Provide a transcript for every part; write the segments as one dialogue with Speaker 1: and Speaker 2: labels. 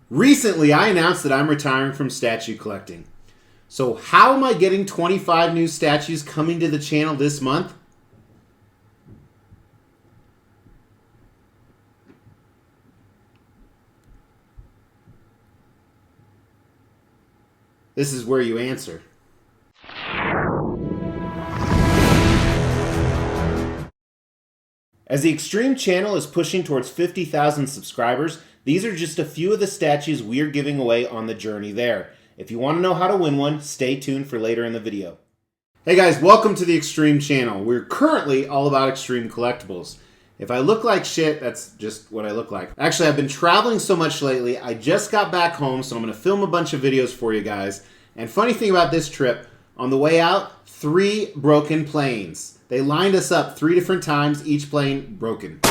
Speaker 1: Recently, I announced that I'm retiring from statue collecting. So how am I getting 25 new statues coming to the channel this month? This is where you answer. As the Xtreme channel is pushing towards 50,000 subscribers, these are just a few of the statues we are giving away on the journey there. If you want to know how to win one, stay tuned for later in the video. Hey guys, welcome to the Xtreme channel. We're currently all about Xtreme collectibles. If I look like shit, that's just what I look like. Actually, I've been traveling so much lately, I just got back home, so I'm going to film a bunch of videos for you guys. And funny thing about this trip, on the way out, 3 broken planes. They lined us up 3 different times, each plane broken.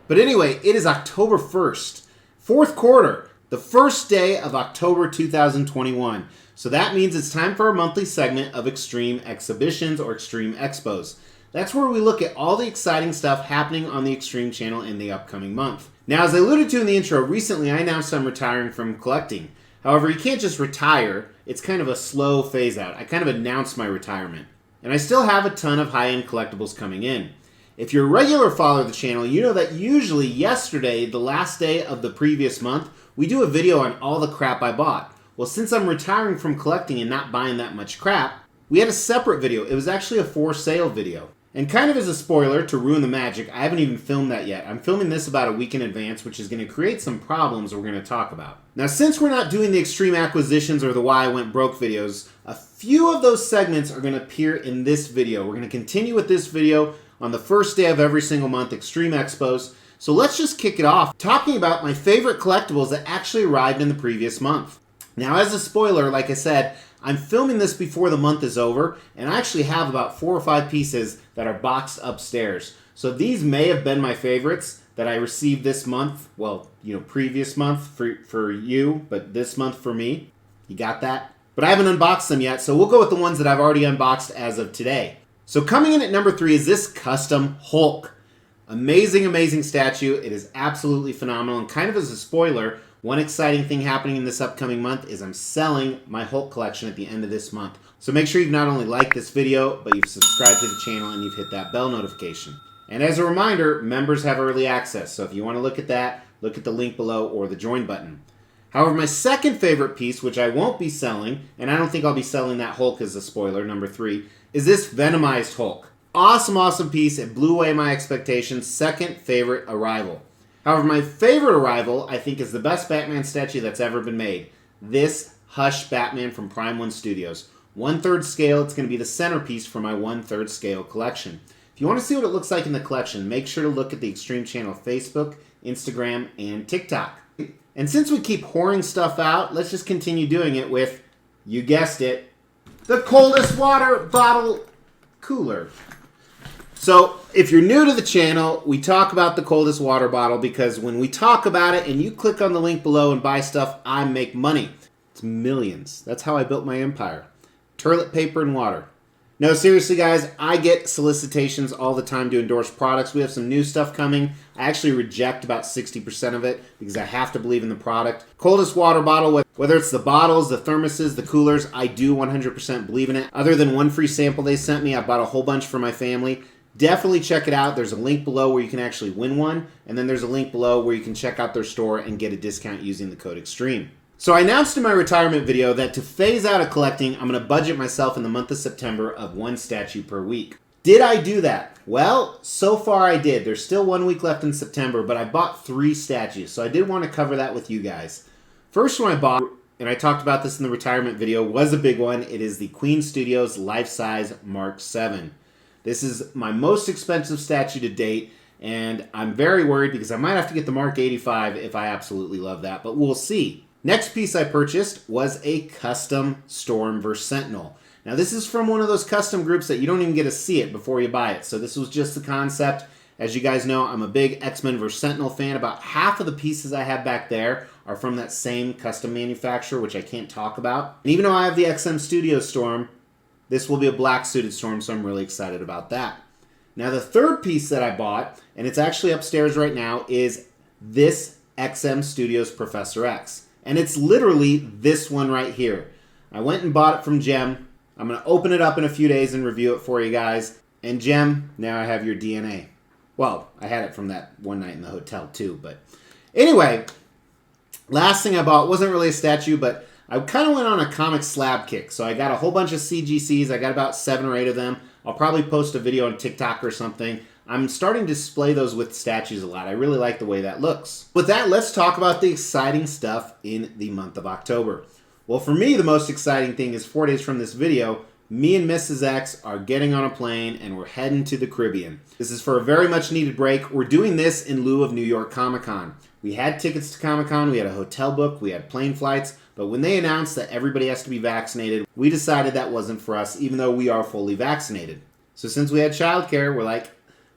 Speaker 1: But anyway, it is October 1st, 4th quarter, the first day of October 2021. So that means it's time for our monthly segment of Xtreme Exhibitions or Xtreme Expos. That's where we look at all the exciting stuff happening on the Xtreme channel in the upcoming month. Now, as I alluded to in the intro, recently I announced I'm retiring from collecting. However, you can't just retire. It's kind of a slow phase out. I kind of announced my retirement. And I still have a ton of high-end collectibles coming in. If you're a regular follower of the channel, you know that usually yesterday, the last day of the previous month, we do a video on all the crap I bought. Well, since I'm retiring from collecting and not buying that much crap, we had a separate video. It was actually a for sale video. And kind of as a spoiler, to ruin the magic, I haven't even filmed that yet. I'm filming this about a week in advance, which is going to create some problems we're going to talk about. Now, since we're not doing the Xtreme Acquisitions or the Why I Went Broke videos, a few of those segments are going to appear in this video. We're going to continue with this video on the first day of every single month, Xtreme Expos. So let's just kick it off talking about my favorite collectibles that actually arrived in the previous month. Now, as a spoiler, like I said, I'm filming this before the month is over, and I actually have about 4 or 5 pieces that are boxed upstairs. So these may have been my favorites that I received this month. Well, you know, previous month for you, but this month for me. You got that? But I haven't unboxed them yet, so we'll go with the ones that I've already unboxed as of today. So coming in at number 3 is this custom Hulk. Amazing, amazing statue. It is absolutely phenomenal, and kind of as a spoiler, one exciting thing happening in this upcoming month is I'm selling my Hulk collection at the end of this month. So make sure you've not only liked this video, but you've subscribed to the channel and you've hit that bell notification. And as a reminder, members have early access. So if you want to look at that, look at the link below or the join button. However, my second favorite piece, which I won't be selling, and I don't think I'll be selling that Hulk as a spoiler, number 3, is this Venomized Hulk. Awesome, awesome piece. It blew away my expectations. Second favorite arrival. However, my favorite arrival, I think, is the best Batman statue that's ever been made. This Hush Batman from Prime 1 Studios. 1/3 scale, it's going to be the centerpiece for my 1/3 scale collection. If you want to see what it looks like in the collection, make sure to look at the Xtreme channel Facebook, Instagram, and TikTok. And since we keep whoring stuff out, let's just continue doing it with, you guessed it, the coldest water bottle cooler. So, if you're new to the channel, we talk about the coldest water bottle because when we talk about it and you click on the link below and buy stuff, I make money. It's millions. That's how I built my empire. Toilet paper and water. No, seriously guys, I get solicitations all the time to endorse products. We have some new stuff coming. I actually reject about 60% of it because I have to believe in the product. Coldest water bottle, whether it's the bottles, the thermoses, the coolers, I do 100% believe in it. Other than one free sample they sent me, I bought a whole bunch for my family. Definitely check it out. There's a link below where you can actually win one, and then there's a link below where you can check out their store and get a discount using the code Xtreme. So I announced in my retirement video that to phase out of collecting, I'm going to budget myself in the month of September of 1 statue per week. Did I do that? Well, so far I did. There's still 1 week left in September, but I bought 3 statues, so I did want to cover that with you guys. First one I bought, and I talked about this in the retirement video, was a big one. It is the Queen Studios Life-Size Mark 7. This is my most expensive statue to date, and I'm very worried because I might have to get the Mark 85 if I absolutely love that, but we'll see. Next piece I purchased was a custom Storm vs. Sentinel. Now this is from one of those custom groups that you don't even get to see it before you buy it, so this was just the concept. As you guys know, I'm a big X-Men vs. Sentinel fan. About half of the pieces I have back there are from that same custom manufacturer, which I can't talk about. And even though I have the XM Studio Storm, this will be a black suited Storm, so I'm really excited about that. Now the third piece that I bought, and it's actually upstairs right now, is this XM Studios Professor X. And it's literally this one right here. I went and bought it from Jem. I'm going to open it up in a few days and review it for you guys. And Jem, now I have your DNA. Well, I had it from that one night in the hotel too. But anyway, last thing I bought wasn't really a statue, but I kind of went on a comic slab kick. So I got a whole bunch of CGCs. I got about 7 or 8 of them. I'll probably post a video on TikTok or something. I'm starting to display those with statues a lot. I really like the way that looks. With that, let's talk about the exciting stuff in the month of October. Well, for me, the most exciting thing is 4 days from this video, me and Mrs. X are getting on a plane and we're heading to the Caribbean. This is for a very much needed break. We're doing this in lieu of New York Comic Con. We had tickets to Comic Con, we had a hotel book, we had plane flights, but when they announced that everybody has to be vaccinated, we decided that wasn't for us, even though we are fully vaccinated. So since we had childcare, we're like,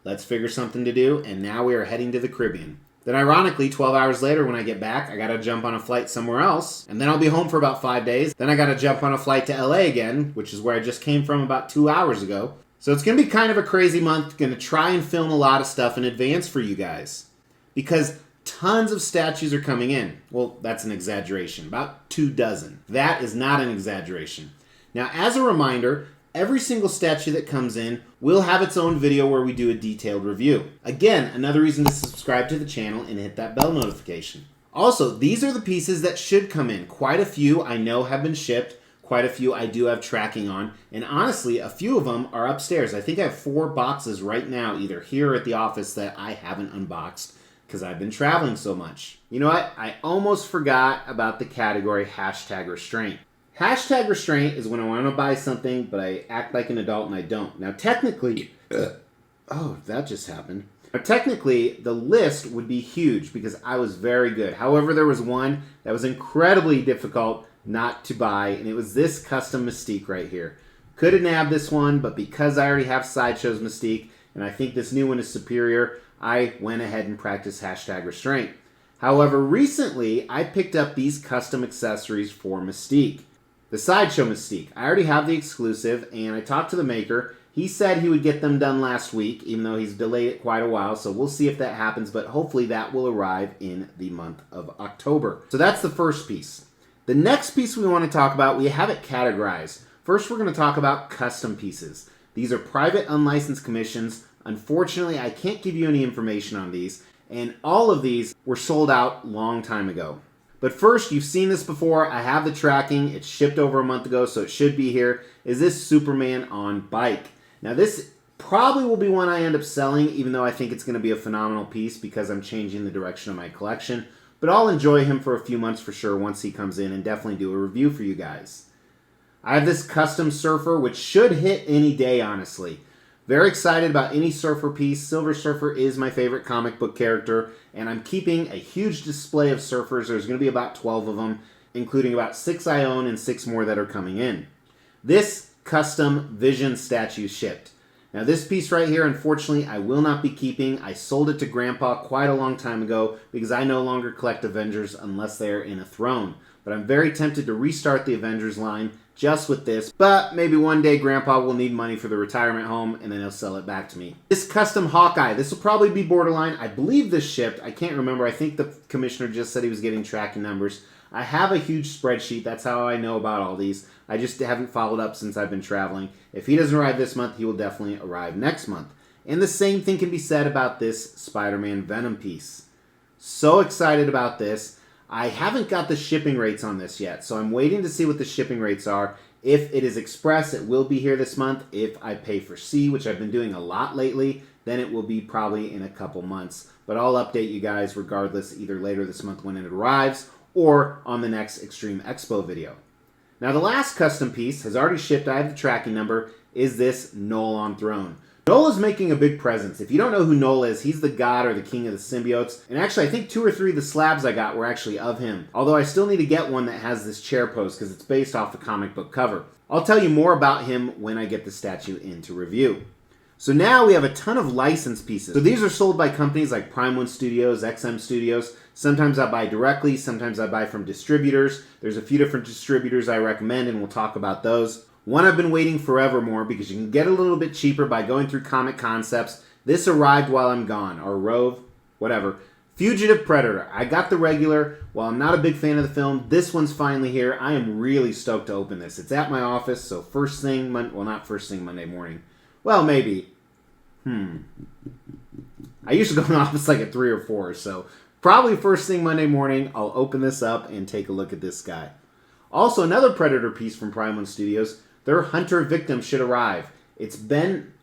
Speaker 1: let's figure something to do, and now we are heading to the Caribbean. Then ironically, 12 hours later when I get back, I gotta jump on a flight somewhere else, and then I'll be home for about 5 days. Then I gotta jump on a flight to LA again, which is where I just came from about 2 hours ago. So it's gonna be kind of a crazy month. Gonna try and film a lot of stuff in advance for you guys. Because tons of statues are coming in. Well, that's an exaggeration. About 24. That is not an exaggeration. Now, as a reminder, every single statue that comes in will have its own video where we do a detailed review. Again, another reason to subscribe to the channel and hit that bell notification. Also, these are the pieces that should come in. Quite a few I know have been shipped. Quite a few I do have tracking on. And honestly, a few of them are upstairs. I think I have 4 boxes right now, either here or at the office, that I haven't unboxed because I've been traveling so much. You know what? I almost forgot about the category #restraint. #restraint is when I want to buy something, but I act like an adult and I don't. Now, technically, oh, that just happened. Now, technically, the list would be huge because I was very good. However, there was one that was incredibly difficult not to buy, and it was this custom Mystique right here. Could have nabbed this one, but because I already have Sideshow's Mystique, and I think this new one is superior, I went ahead and practiced #restraint. However, recently, I picked up these custom accessories for Mystique. The Sideshow Mystique. I already have the exclusive, and I talked to the maker. He said he would get them done last week, even though he's delayed it quite a while, so we'll see if that happens, but hopefully that will arrive in the month of October. So that's the first piece. The next piece we want to talk about, we have it categorized. First, we're going to talk about custom pieces. These are private unlicensed commissions. Unfortunately, I can't give you any information on these, and all of these were sold out long time ago. But first, you've seen this before. I have the tracking. It's shipped over a month ago, so it should be here. Is this Superman on bike? Now, this probably will be one I end up selling, even though I think it's going to be a phenomenal piece because I'm changing the direction of my collection. But I'll enjoy him for a few months for sure once he comes in and definitely do a review for you guys. I have this custom Surfer, which should hit any day, honestly. Very excited about any Surfer piece. Silver Surfer is my favorite comic book character, and I'm keeping a huge display of Surfers. There's going to be about 12 of them, including about 6 I own and 6 more that are coming in. This custom Vision statue shipped. Now this piece right here, unfortunately, I will not be keeping. I sold it to Grandpa quite a long time ago because I no longer collect Avengers unless they're in a throne. But I'm very tempted to restart the Avengers line just with this, but maybe one day Grandpa will need money for the retirement home and then he'll sell it back to me. This custom Hawkeye, this will probably be borderline. I believe this shipped. I can't remember. I think the commissioner just said he was getting tracking numbers. I have a huge spreadsheet. That's how I know about all these. I just haven't followed up since I've been traveling. If he doesn't arrive this month, he will definitely arrive next month. And the same thing can be said about this Spider-Man Venom piece. So excited about this. I haven't got the shipping rates on this yet, so I'm waiting to see what the shipping rates are. If it is express, it will be here this month. If I pay for C, which I've been doing a lot lately, then it will be probably in a couple months. But I'll update you guys regardless, either later this month when it arrives or on the next Xtreme Expo video. Now the last custom piece has already shipped. I have the tracking number. Is this Null on Throne? Null is making a big presence. If you don't know who Null is, he's the god or the king of the symbiotes. And actually, I think 2 or 3 of the slabs I got were actually of him. Although I still need to get one that has this chair pose because it's based off the comic book cover. I'll tell you more about him when I get the statue into review. So now we have a ton of licensed pieces. So these are sold by companies like Prime One Studios, XM Studios. Sometimes I buy directly, sometimes I buy from distributors. There's a few different distributors I recommend and we'll talk about those. One I've been waiting forever more because you can get a little bit cheaper by going through Comic Concepts. This arrived while I'm gone, or Rove, whatever. Fugitive Predator. I got the regular. While I'm not a big fan of the film, this one's finally here. I am really stoked to open this. It's at my office, so first thing, well, not first thing Monday morning. Well, maybe. I usually go in the office like at 3 or 4, so probably first thing Monday morning, I'll open this up and take a look at this guy. Also, another Predator piece from Prime One Studios. Their Hunter victim should arrive.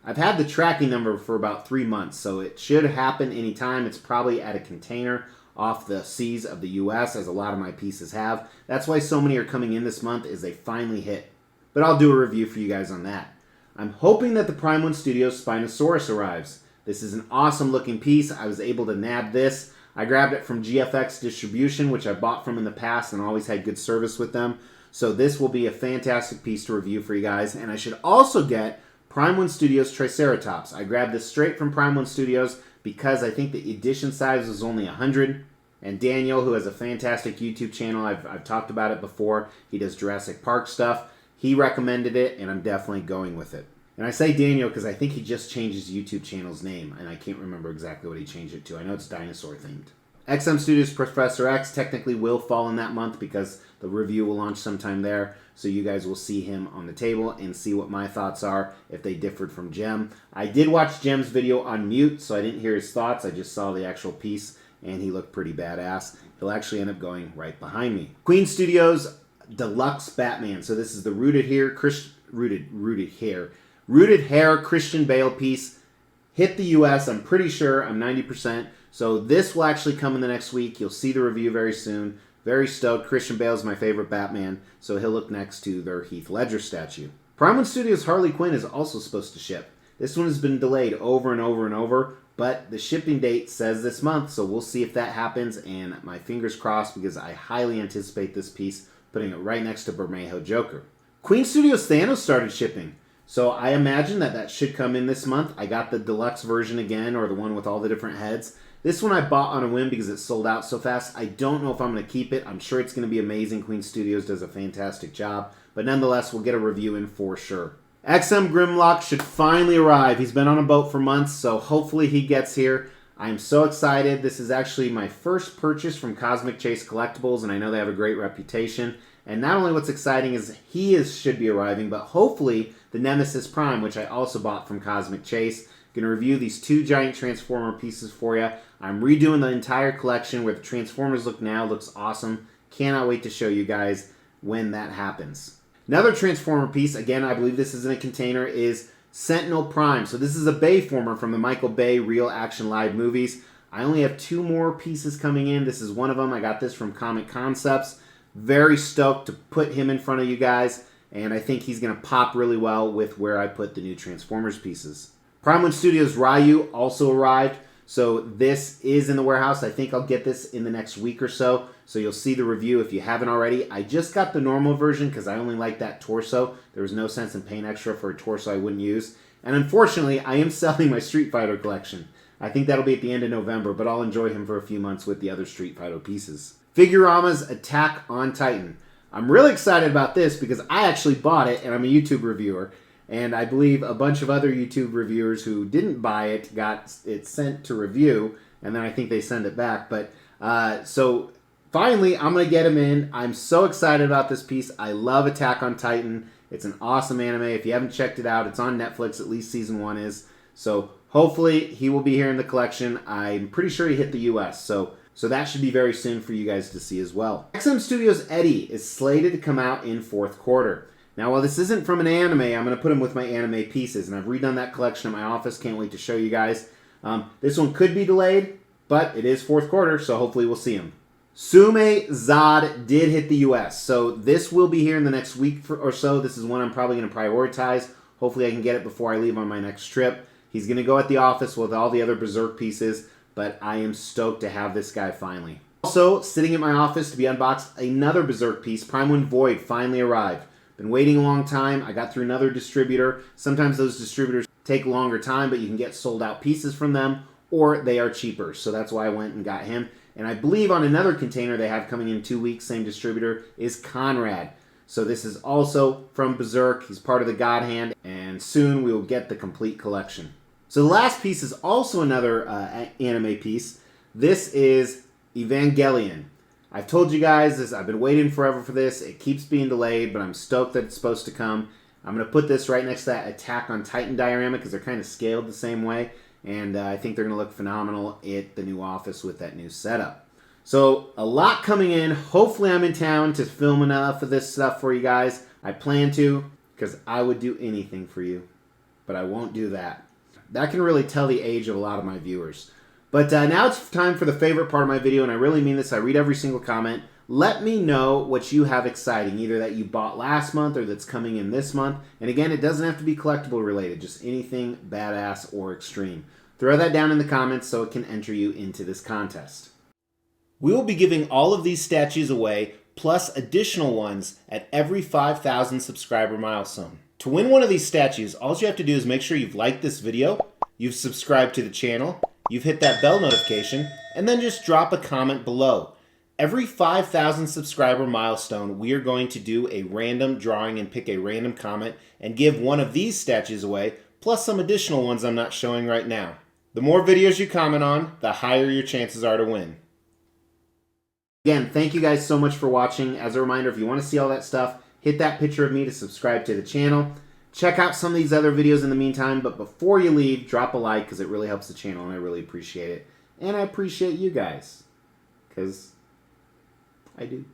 Speaker 1: I've had the tracking number for about 3 months, so it should happen anytime. It's probably at a container off the seas of the U.S., as a lot of my pieces have. That's why so many are coming in this month, is they finally hit. But I'll do a review for you guys on that. I'm hoping that the Prime One Studios Spinosaurus arrives. This is an awesome looking piece. I was able to nab this. I grabbed it from GFX Distribution, which I bought from in the past and always had good service with them. So this will be a fantastic piece to review for you guys. And I should also get Prime One Studios Triceratops. I grabbed this straight from Prime One Studios because I think the edition size was only 100. And Daniel, who has a fantastic YouTube channel, I've talked about it before. He does Jurassic Park stuff. He recommended it, and I'm definitely going with it. And I say Daniel because I think he just changed his YouTube channel's name, and I can't remember exactly what he changed it to. I know it's dinosaur themed. XM Studios Professor X technically will fall in that month because the review will launch sometime there. So you guys will see him on the table and see what my thoughts are if they differed from Jem. I did watch Jem's video on mute, so I didn't hear his thoughts. I just saw the actual piece, and he looked pretty badass. He'll actually end up going right behind me. Queen Studios Deluxe Batman. So this is the rooted hair Christian Bale piece. Hit the US, I'm pretty sure. I'm 90%. So this will actually come in the next week. You'll see the review very soon. Very stoked. Christian Bale's my favorite Batman, so he'll look next to their Heath Ledger statue. Prime One Studios Harley Quinn is also supposed to ship. This one has been delayed over and over and over, but the shipping date says this month, so we'll see if that happens, and my fingers crossed because I highly anticipate this piece, putting it right next to Bermejo Joker. Queen Studios Thanos started shipping, so I imagine that should come in this month. I got the deluxe version again, or the one with all the different heads. This one I bought on a whim because it sold out so fast. I don't know if I'm going to keep it. I'm sure it's going to be amazing. Queen Studios does a fantastic job. But nonetheless, we'll get a review in for sure. XM Grimlock should finally arrive. He's been on a boat for months, so hopefully he gets here. I'm so excited. This is actually my first purchase from Cosmic Chase Collectibles, and I know they have a great reputation. And not only what's exciting is should be arriving, but hopefully the Nemesis Prime, which I also bought from Cosmic Chase. Going to review these 2 giant Transformer pieces for you. I'm redoing the entire collection where the Transformers look now. Looks awesome. Cannot wait to show you guys when that happens. Another Transformer piece, again, I believe this is in a container, is Sentinel Prime. So this is a Bayformer from the Michael Bay Real Action Live movies. I only have 2 more pieces coming in. This is one of them. I got this from Comic Concepts. Very stoked to put him in front of you guys. And I think he's going to pop really well with where I put the new Transformers pieces. Prime One Studios Ryu also arrived, so this is in the warehouse. I think I'll get this in the next week or so, so you'll see the review if you haven't already. I just got the normal version because I only like that torso. There was no sense in paying extra for a torso I wouldn't use. And unfortunately, I am selling my Street Fighter collection. I think that'll be at the end of November, but I'll enjoy him for a few months with the other Street Fighter pieces. Figurama's Attack on Titan. I'm really excited about this because I actually bought it, and I'm a YouTube reviewer. And I believe a bunch of other YouTube reviewers who didn't buy it got it sent to review, and then I think they send it back. But so finally, I'm going to get him in. I'm so excited about this piece. I love Attack on Titan. It's an awesome anime. If you haven't checked it out, it's on Netflix. At least season 1 is. So hopefully he will be here in the collection. I'm pretty sure he hit the US. So that should be very soon for you guys to see as well. XM Studios Eddie is slated to come out in 4th quarter. Now, while this isn't from an anime, I'm going to put them with my anime pieces, and I've redone that collection in my office. Can't wait to show you guys. This one could be delayed, but it is 4th quarter, so hopefully we'll see him. Sume Zod did hit the U.S., so this will be here in the next week or so. This is one I'm probably going to prioritize. Hopefully I can get it before I leave on my next trip. He's going to go at the office with all the other Berserk pieces, but I am stoked to have this guy finally. Also, sitting in my office to be unboxed, another Berserk piece, Prime One Void, finally arrived. Been waiting a long time. I got through another distributor. Sometimes those distributors take a longer time, but you can get sold out pieces from them, or they are cheaper. So that's why I went and got him. And I believe on another container they have coming in 2 weeks, same distributor, is Conrad. So this is also from Berserk. He's part of the God Hand, and soon we will get the complete collection. So the last piece is also another anime piece. This is Evangelion. I've told you guys this. I've been waiting forever for this. It keeps being delayed, but I'm stoked that it's supposed to come. I'm going to put this right next to that Attack on Titan diorama because they're kind of scaled the same way. And I think they're going to look phenomenal at the new office with that new setup. So a lot coming in. Hopefully I'm in town to film enough of this stuff for you guys. I plan to because I would do anything for you. But I won't do that. That can really tell the age of a lot of my viewers. But now it's time for the favorite part of my video, and I really mean this. I read every single comment. Let me know what you have exciting, either that you bought last month or that's coming in this month. And again, it doesn't have to be collectible related, just anything badass or extreme. Throw that down in the comments so it can enter you into this contest. We will be giving all of these statues away, plus additional ones at every 5,000 subscriber milestone. To win one of these statues, all you have to do is make sure you've liked this video, you've subscribed to the channel, you've hit that bell notification, and then just drop a comment below. Every 5,000 subscriber milestone, we are going to do a random drawing and pick a random comment and give one of these statues away, plus some additional ones I'm not showing right now. The more videos you comment on, the higher your chances are to win. Again, thank you guys so much for watching. As a reminder, if you want to see all that stuff, hit that picture of me to subscribe to the channel. Check out some of these other videos in the meantime, but before you leave, drop a like because it really helps the channel and I really appreciate it. And I appreciate you guys because I do.